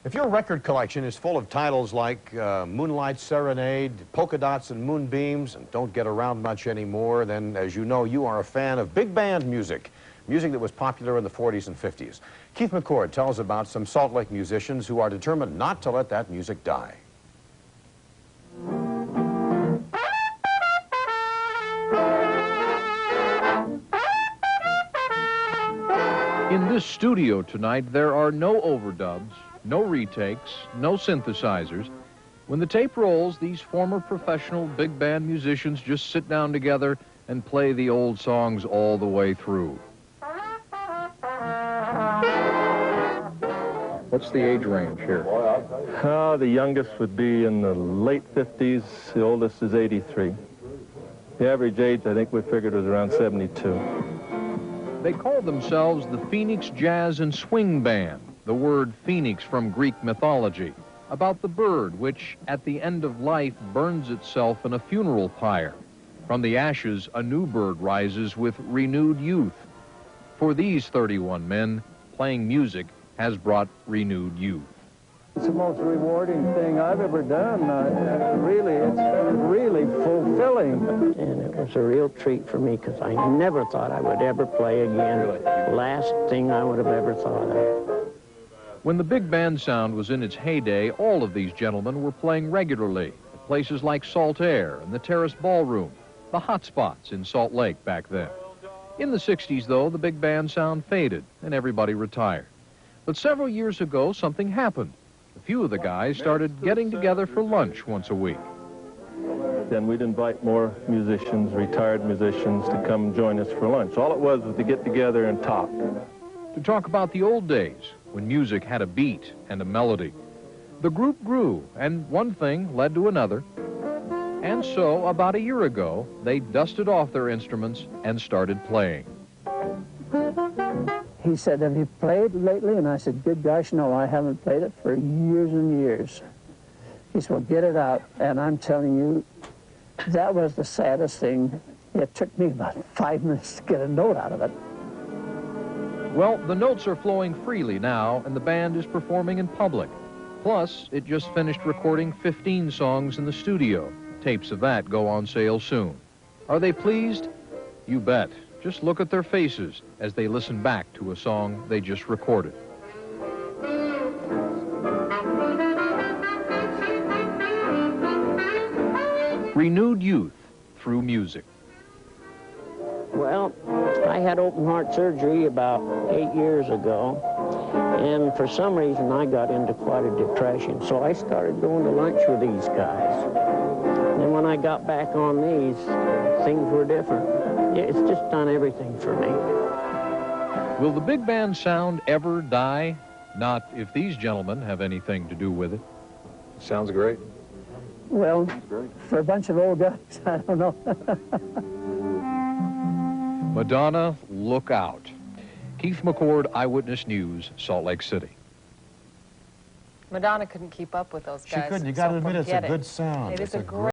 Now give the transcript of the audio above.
If your record collection is full of titles like Moonlight Serenade, Polka Dots and Moonbeams, and don't get around much anymore, then, as you know, you are a fan of big band music, music that was popular in the 40s and 50s. Keith McCord tells about some Salt Lake musicians who are determined not to let that music die. In this studio tonight, there are no overdubs, no retakes, no synthesizers. When the tape rolls, these former professional big band musicians just sit down together and play the old songs all the way through. What's the age range here? The youngest would be in the late 50s. The oldest is 83. The average age, I think we figured, was around 72. They call themselves the Phoenix Jazz and Swing Band, the word phoenix from Greek mythology, about the bird which, at the end of life, burns itself in a funeral pyre. From the ashes, a new bird rises with renewed youth. For these 31 men, playing music has brought renewed youth. It's the most rewarding thing I've ever done. It's really fulfilling. And it was a real treat for me because I never thought I would ever play again. Last thing I would have ever thought of. When the big band sound was in its heyday, all of these gentlemen were playing regularly at places like Salt Air and the Terrace Ballroom, the hot spots in Salt Lake back then. In the 60s, though, the big band sound faded and everybody retired. But several years ago, something happened. A few of the guys started getting together for lunch once a week. Then we'd invite more musicians, retired musicians, to come join us for lunch. All it was to get together and talk. To talk about the old days, when music had a beat and a melody. The group grew, and one thing led to another. And so, about a year ago, they dusted off their instruments and started playing. He said, "Have you played lately?" And I said, "Good gosh, no, I haven't played it for years and years." He said, "Well, get it out." And I'm telling you, that was the saddest thing. It took me about 5 minutes to get a note out of it. Well, the notes are flowing freely now, and the band is performing in public. Plus, it just finished recording 15 songs in the studio. Tapes of that go on sale soon. Are they pleased? You bet. Just look at their faces as they listen back to a song they just recorded. Renewed youth through music. Well, I had open heart surgery about 8 years ago, and for some reason I got into quite a depression, so I started going to lunch with these guys. And when I got back on these, things were different. It's just done everything for me. Will the big band sound ever die? Not if these gentlemen have anything to do with it. Sounds great. Well, for a bunch of old guys, I don't know. Madonna, look out. Keith McCord, Eyewitness News, Salt Lake City. Madonna couldn't keep up with those guys. She couldn't. You got to admit, it's a good sound. It is a great